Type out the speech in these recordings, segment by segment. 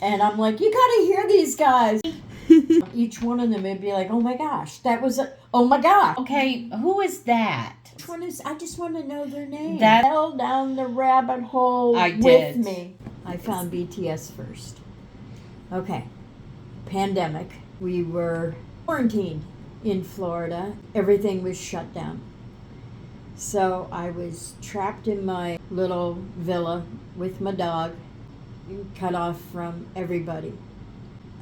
And I'm like, you gotta hear these guys. Each one of them would be like, oh my gosh, that was oh my god. Okay, who is that? Which one is, I just want to know their name. That fell down the rabbit hole with me. I found BTS first. Okay. Pandemic. We were quarantined in Florida. Everything was shut down. So I was trapped in my little villa with my dog, cut off from everybody.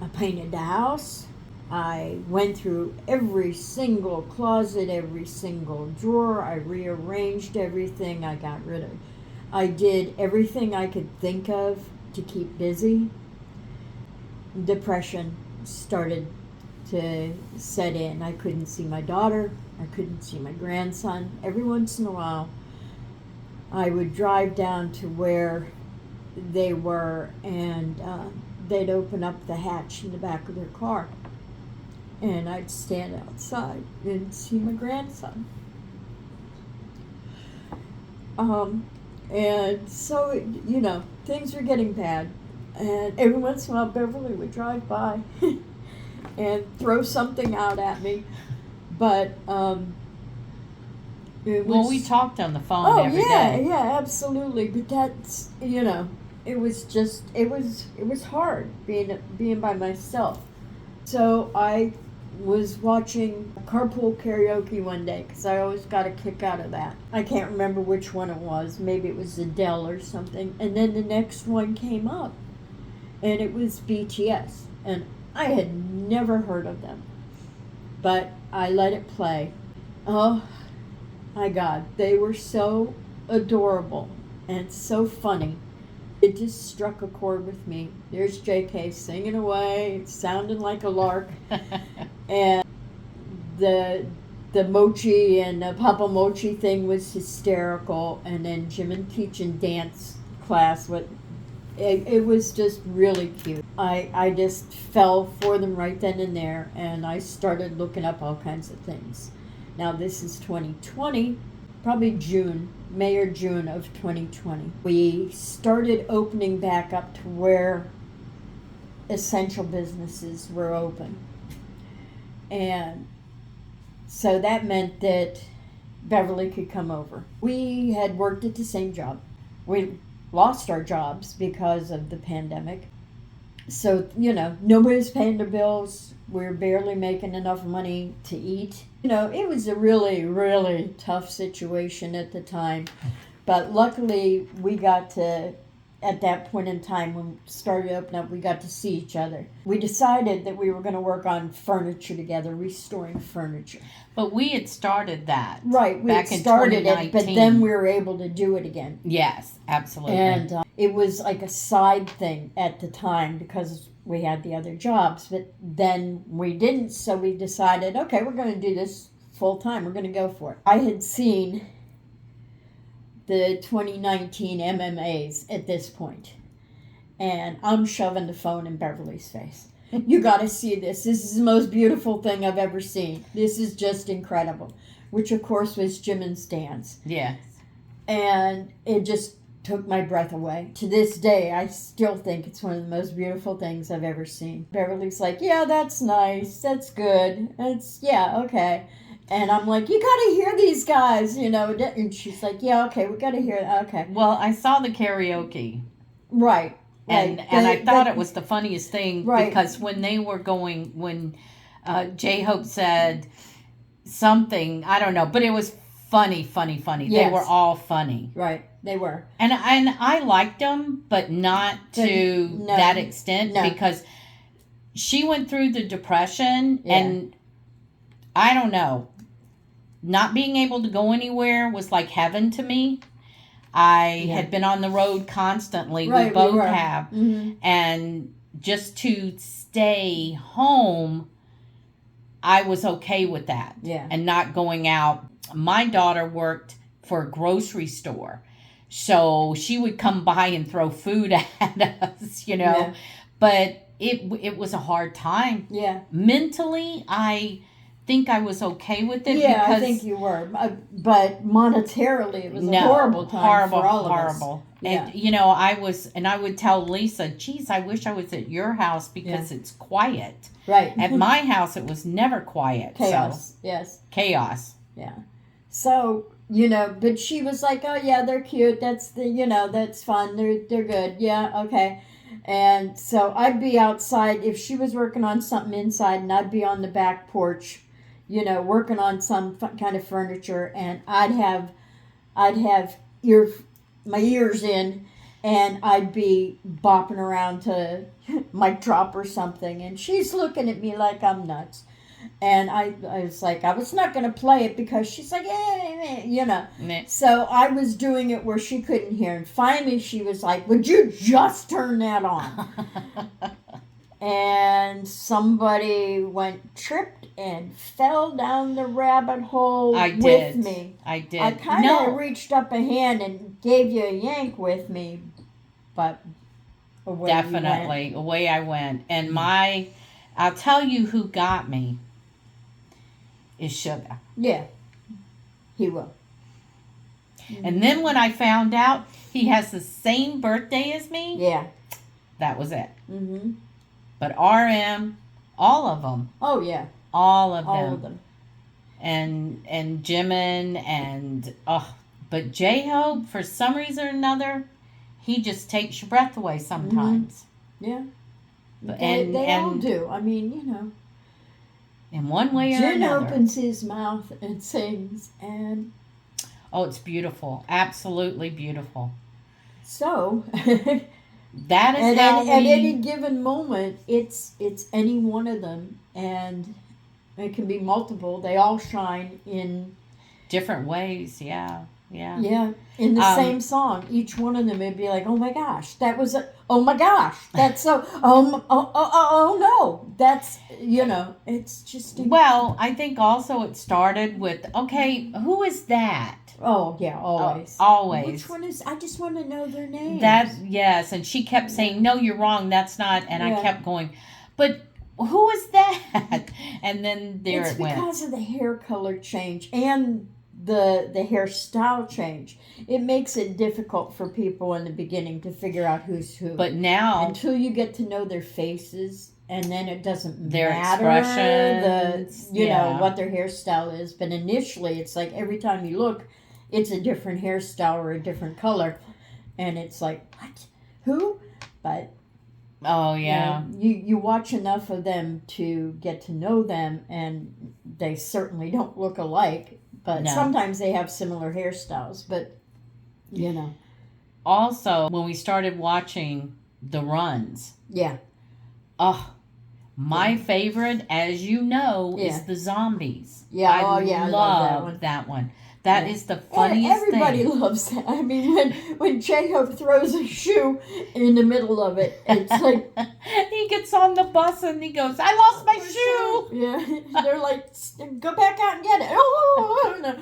I painted the house. I went through every single closet, every single drawer. I rearranged everything. I did everything I could think of to keep busy. Depression started to set in. I couldn't see my daughter. I couldn't see my grandson. Every once in a while, I would drive down to where they were, and they'd open up the hatch in the back of their car. And I'd stand outside and see my grandson. And so, things were getting bad. And every once in a while, Beverly would drive by and throw something out at me. But we talked on the phone every day. Yeah, absolutely. But that's, it was hard being by myself. So I was watching carpool karaoke one day because I always got a kick out of that. I can't remember which one it was. Maybe it was Adele or something. And then the next one came up, and it was BTS. And I had never heard of them, but I let it play. Oh my God, they were so adorable and so funny. It just struck a chord with me. There's JK singing away, sounding like a lark. And the mochi and the Papa Mochi thing was hysterical. And then Jim and teaching dance class, it was just really cute. I just fell for them right then and there, and I started looking up all kinds of things. Now this is 2020, probably May or June of 2020. We started opening back up to where essential businesses were open. And so that meant that Beverly could come over. We had worked at the same job. We lost our jobs because of the pandemic. So, nobody's paying their bills. We're barely making enough money to eat. It was a really, really tough situation at the time. But luckily, we got to, at that point in time when we started opening up, we got to see each other. We decided that we were going to work on furniture together, restoring furniture. But we had started that. Right, we back had started in it, but then we were able to do it again. Yes, absolutely. And it was like a side thing at the time because we had the other jobs, but then we didn't, so we decided, okay, we're going to do this full time. We're going to go for it. I had seen the 2019 MMAs at this point, and I'm shoving the phone in Beverly's face. You got to see this. This is the most beautiful thing I've ever seen. This is just incredible. Which, of course, was Jim and Stan's. Yes. And it just took my breath away. To this day, I still think it's one of the most beautiful things I've ever seen. Beverly's like, yeah, that's nice. That's good. Okay. And I'm like, you got to hear these guys, And she's like, yeah, okay, we got to hear it. Okay. Well, I saw the karaoke. Right. And I thought it was the funniest thing, right, because when they were going, when J-Hope said something, I don't know, but it was funny. Yes. They were all funny. Right, they were. And I liked them, but not to that extent, because she went through the depression, and I don't know, not being able to go anywhere was like heaven to me. I had been on the road constantly. Right, we both were. have. Mm-hmm. And just to stay home, I was okay with that. Yeah. And not going out. My daughter worked for a grocery store, so she would come by and throw food at us, Yeah. But it was a hard time. Yeah. Mentally, I think I was okay with it. Yeah, I think you were. But monetarily, it was a horrible time for all of us. And, you know, I would tell Lisa, geez, I wish I was at your house because it's quiet. Right. At my house, it was never quiet. Chaos. So. Yes. Chaos. Yeah. So, you know, but she was like, oh, yeah, they're cute. That's that's fun. They're good. Yeah, okay. And so I'd be outside if she was working on something inside, and I'd be on the back porch, you know, working on some kind of furniture, and I'd have my ears in, and I'd be bopping around to Mic Drop or something, and she's looking at me like I'm nuts. And I was like, I was not going to play it because she's like, you know. Meh. So I was doing it where she couldn't hear. And finally she was like, would you just turn that on? And somebody tripped and fell down the rabbit hole with me. I did. I kind of reached up a hand and gave you a yank with me, but away away I went. And I'll tell you who got me is Sugar. Yeah, he will. And then when I found out he has the same birthday as me, yeah, that was it. Mm-hmm. But RM, all of them. Oh yeah, all of them. And Jimin but J-Hope, for some reason or another, he just takes your breath away sometimes. Mm-hmm. Yeah. They all do. I mean, you know. In one way or Jin another. opens his mouth and sings, and it's beautiful, absolutely beautiful. So that is at any given moment, it's any one of them, and it can be multiple. They all shine in different ways. Yeah. In the same song, each one of them would be like, "Oh my gosh, that was oh my gosh, that's so oh no, that's it's just." Well, I think also it started with, okay, who is that? Oh yeah, always. Always. Which one is? I just want to know their names. Yes, and she kept saying, "No, you're wrong. That's not." And I kept going, "But who is that?" And then it went. It's because of the hair color change and the hairstyle change. It makes it difficult for people in the beginning to figure out who's who. But now, until you get to know their faces, and then it doesn't their matter expressions, know what their hairstyle is. But initially, it's like every time you look, it's a different hairstyle or a different color, and it's like, what? Who? But oh yeah, you watch enough of them to get to know them, and they certainly don't look alike. But sometimes they have similar hairstyles, but, Also, when we started watching the runs. Yeah. My favorite, as you know, is the zombies. Yeah, I love that one. That is the funniest thing. Everybody loves that. I mean, when J-Hope throws a shoe in the middle of it, it's like... he gets on the bus and he goes, I lost my shoe! Yeah, they're like, go back out and get it. Oh, no.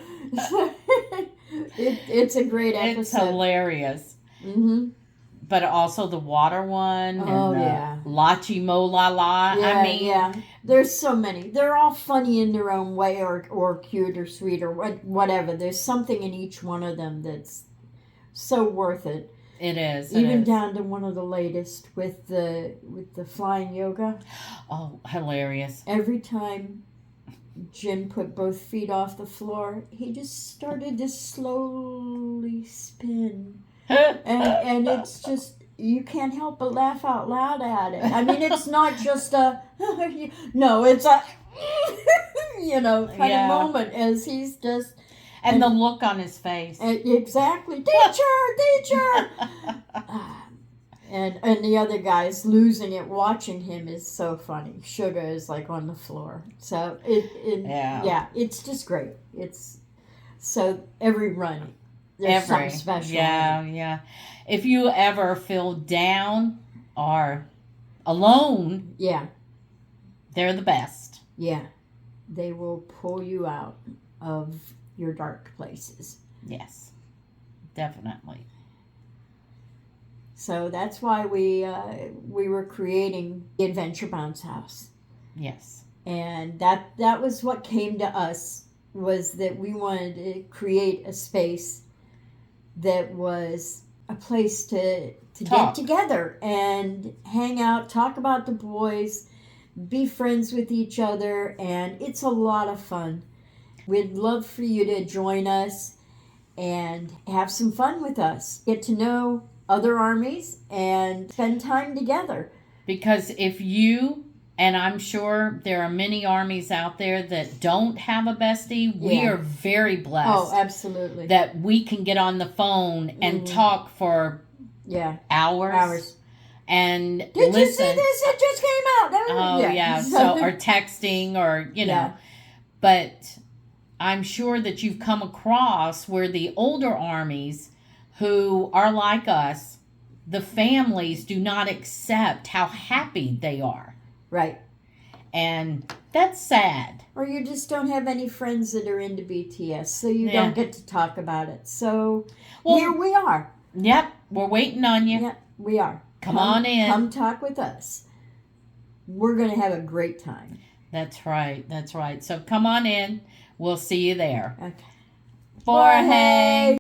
It's a great episode. It's hilarious. Mm-hmm. But also the water one. Oh, and Lachi Mo La La. Yeah, there's so many. They're all funny in their own way, or cute or sweet or whatever. There's something in each one of them that's so worth it. It is. Even down to one of the latest with the flying yoga. Oh, hilarious. Every time Jin put both feet off the floor, he just started to slowly spin. And it's just, you can't help but laugh out loud at it. I mean, it's not just no, it's a, kind of moment as he's just. And the look on his face. Exactly. Teacher! And the other guy's losing it, watching him is so funny. Sugar is like on the floor. So it's just great. It's so every run. There's something special. Yeah. If you ever feel down or alone, they're the best. Yeah. They will pull you out of your dark places. Yes. Definitely. So that's why we were creating the Adventure Bouncehouse. Yes. And that was what came to us, was that we wanted to create a space that was a place to get Talk. together and hang out, talk about the boys, be friends with each other, and it's a lot of fun. We'd love for you to join us and have some fun with us. Get to know other armies and spend time together. Because if you, and I'm sure there are many armies out there that don't have a bestie, we are very blessed. Oh, absolutely. That we can get on the phone and talk for hours. And Did listen. You see this? It just came out. Oh, yeah. So, or texting or, you know. But I'm sure that you've come across where the older armies who are like us, the families do not accept how happy they are. Right. And that's sad. Or you just don't have any friends that are into BTS, so you don't get to talk about it. So here we are. Yep. We're waiting on you. Yep, we are. Come on in. Come talk with us. We're going to have a great time. That's right. That's right. So come on in. We'll see you there. Okay. Bye.